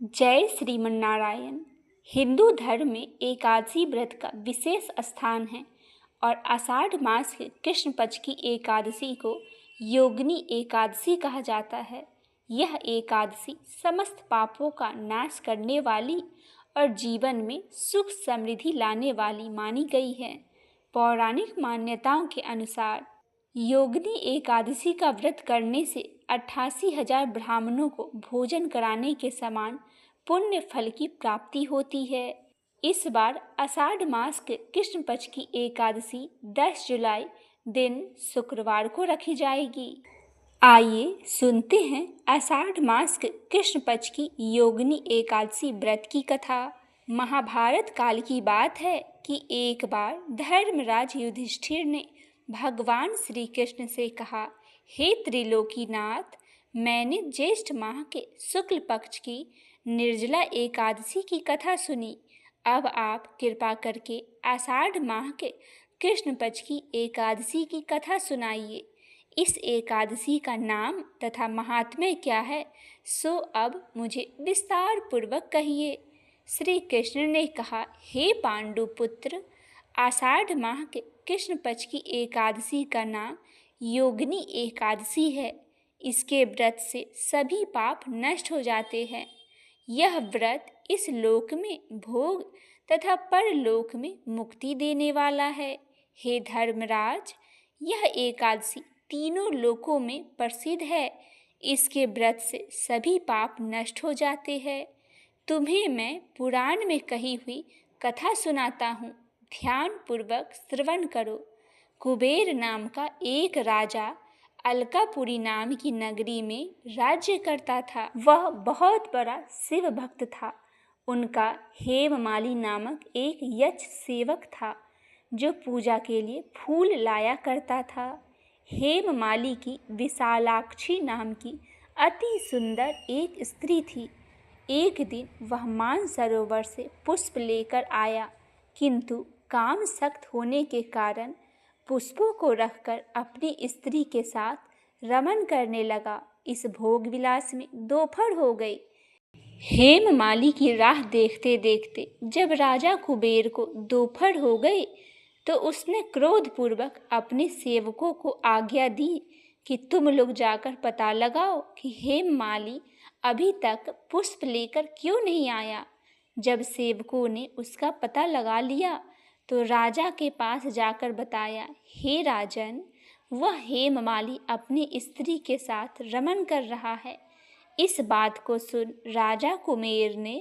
जय श्रीमन्नारायण। हिंदू धर्म में एकादशी व्रत का विशेष स्थान है और आषाढ़ मास के कृष्ण पक्ष की एकादशी को योगिनी एकादशी कहा जाता है। यह एकादशी समस्त पापों का नाश करने वाली और जीवन में सुख समृद्धि लाने वाली मानी गई है। पौराणिक मान्यताओं के अनुसार योगिनी एकादशी का व्रत करने से 88,000 ब्राह्मणों को भोजन कराने के समान पुण्य फल की प्राप्ति होती है। इस बार आषाढ़ मास के कृष्ण पक्ष की एकादशी 10 जुलाई दिन शुक्रवार को रखी जाएगी। आइए सुनते हैं आषाढ़ मास के कृष्ण पक्ष की योगिनी एकादशी व्रत की कथा। महाभारत काल की बात है कि एक बार धर्मराज युधिष्ठिर ने भगवान श्री कृष्ण से कहा, हे त्रिलोकीनाथ, मैंने ज्येष्ठ माह के शुक्ल पक्ष की निर्जला एकादशी की कथा सुनी। अब आप कृपा करके आषाढ़ माह के कृष्ण पक्ष की एकादशी की कथा सुनाइए। इस एकादशी का नाम तथा महात्म्य क्या है, सो अब मुझे विस्तार पूर्वक कहिए। श्री कृष्ण ने कहा, हे पांडु पुत्र, आषाढ़ माह के कृष्ण पक्ष की एकादशी का नाम योगिनी एकादशी है। इसके व्रत से सभी पाप नष्ट हो जाते हैं। यह व्रत इस लोक में भोग तथा परलोक में मुक्ति देने वाला है। हे धर्मराज, यह एकादशी तीनों लोकों में प्रसिद्ध है। इसके व्रत से सभी पाप नष्ट हो जाते हैं। तुम्हें मैं पुराण में कही हुई कथा सुनाता हूँ, ध्यान पूर्वक श्रवण करो। कुबेर नाम का एक राजा अलकापुरी नाम की नगरी में राज्य करता था। वह बहुत बड़ा शिव भक्त था। उनका हेममाली नामक एक यक्ष सेवक था जो पूजा के लिए फूल लाया करता था। हेममाली की विशालाक्षी नाम की अति सुंदर एक स्त्री थी। एक दिन वह मानसरोवर से पुष्प लेकर आया, किंतु काम सख्त होने के कारण पुष्पों को रखकर अपनी स्त्री के साथ रमन करने लगा। इस भोग विलास में दोपहर हो गई। हेममाली की राह देखते देखते जब राजा कुबेर को दोपहर हो गई तो उसने क्रोधपूर्वक अपने सेवकों को आज्ञा दी कि तुम लोग जाकर पता लगाओ कि हेममाली अभी तक पुष्प लेकर क्यों नहीं आया। जब सेवकों ने उसका पता लगा लिया तो राजा के पास जाकर बताया, हे राजन, वह हेममाली अपनी स्त्री के साथ रमन कर रहा है। इस बात को सुन राजा कुबेर ने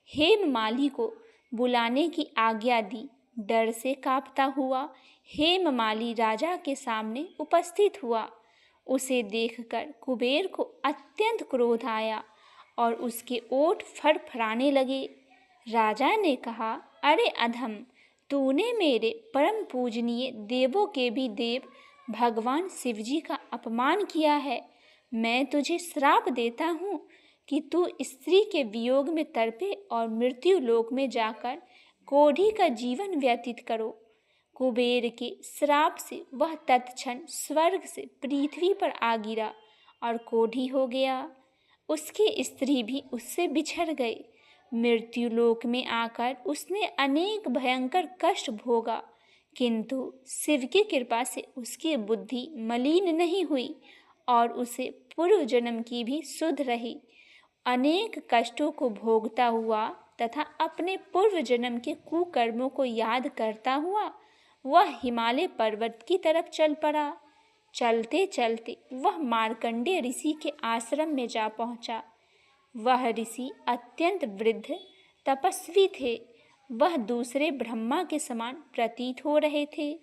हेममाली को बुलाने की आज्ञा दी। डर से कांपता हुआ हेममाली राजा के सामने उपस्थित हुआ। उसे देखकर कुबेर को अत्यंत क्रोध आया और उसके ओठ फड़फड़ाने लगे। राजा ने कहा, अरे अधम, तूने मेरे परम पूजनीय देवों के भी देव भगवान शिवजी का अपमान किया है। मैं तुझे श्राप देता हूँ कि तू स्त्री के वियोग में तड़पे और मृत्यु लोक में जाकर कोढ़ी का जीवन व्यतीत करो। कुबेर के श्राप से वह तत्क्षण स्वर्ग से पृथ्वी पर आ गिरा और कोढ़ी हो गया। उसकी स्त्री भी उससे बिछड़ गई। मृत्यु लोक में आकर उसने अनेक भयंकर कष्ट भोगा, किंतु शिव की कृपा से उसकी बुद्धि मलिन नहीं हुई और उसे पूर्व जन्म की भी सुध रही। अनेक कष्टों को भोगता हुआ तथा अपने पूर्व जन्म के कुकर्मों को याद करता हुआ वह हिमालय पर्वत की तरफ चल पड़ा। चलते चलते वह मार्कंडेय ऋषि के आश्रम में जा पहुंचा। वह ऋषि अत्यंत वृद्ध तपस्वी थे। वह दूसरे ब्रह्मा के समान प्रतीत हो रहे थे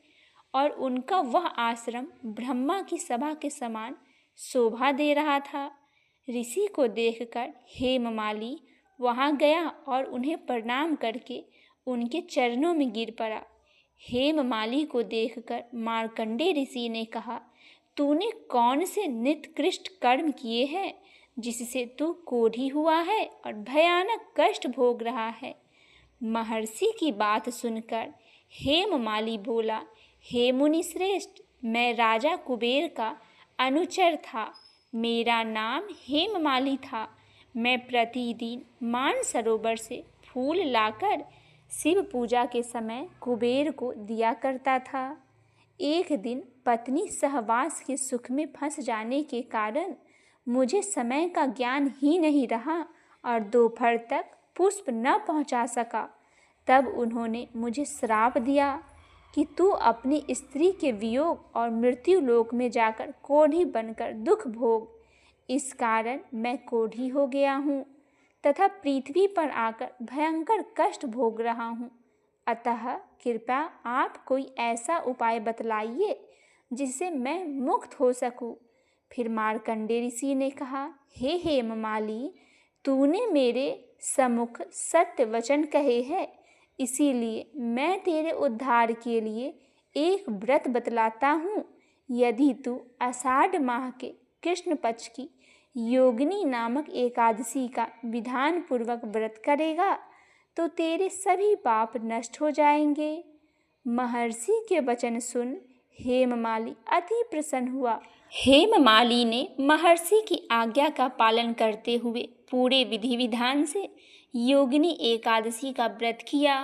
और उनका वह आश्रम ब्रह्मा की सभा के समान शोभा दे रहा था। ऋषि को देखकर हेममाली वहां गया और उन्हें प्रणाम करके उनके चरणों में गिर पड़ा। हेममाली को देखकर मार्कंडेय ऋषि ने कहा, तूने कौन से निकृष्ट कर्म किए हैं जिससे तू कोढ़ी हुआ है और भयानक कष्ट भोग रहा है। महर्षि की बात सुनकर हेममाली बोला, हे मुनि श्रेष्ठ, मैं राजा कुबेर का अनुचर था। मेरा नाम हेममाली था। मैं प्रतिदिन मानसरोवर से फूल लाकर शिव पूजा के समय कुबेर को दिया करता था। एक दिन पत्नी सहवास के सुख में फंस जाने के कारण मुझे समय का ज्ञान ही नहीं रहा और दोपहर तक पुष्प न पहुंचा सका। तब उन्होंने मुझे श्राप दिया कि तू अपनी स्त्री के वियोग और मृत्यु लोक में जाकर कोढ़ी बनकर दुख भोग। इस कारण मैं कोढ़ी हो गया हूँ तथा पृथ्वी पर आकर भयंकर कष्ट भोग रहा हूँ। अतः कृपया आप कोई ऐसा उपाय बतलाइए जिससे मैं मुक्त हो सकूँ। फिर मार्कंडेय ऋषि ने कहा, हे हेममाली, तूने मेरे सम्मुख सत्य वचन कहे हैं, इसीलिए मैं तेरे उद्धार के लिए एक व्रत बतलाता हूँ। यदि तू आषाढ़ माह के कृष्ण पक्ष की योगिनी नामक एकादशी का विधान पूर्वक व्रत करेगा तो तेरे सभी पाप नष्ट हो जाएंगे। महर्षि के वचन सुन हेममाली अति प्रसन्न हुआ। हेममाली ने महर्षि की आज्ञा का पालन करते हुए पूरे विधि विधान से योगिनी एकादशी का व्रत किया।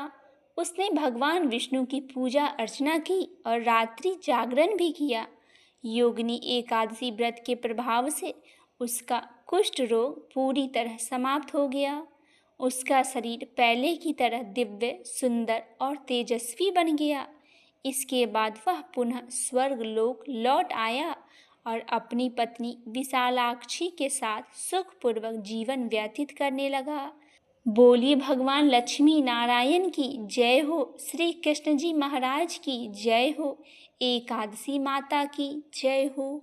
उसने भगवान विष्णु की पूजा अर्चना की और रात्रि जागरण भी किया। योगिनी एकादशी व्रत के प्रभाव से उसका कुष्ठ रोग पूरी तरह समाप्त हो गया। उसका शरीर पहले की तरह दिव्य, सुंदर और तेजस्वी बन गया। इसके बाद वह पुनः स्वर्ग लोक लौट आया और अपनी पत्नी विशालाक्षी के साथ सुखपूर्वक जीवन व्यतीत करने लगा। बोलिए भगवान लक्ष्मी नारायण की जय हो, श्री कृष्ण जी महाराज की जय हो, एकादशी माता की जय हो।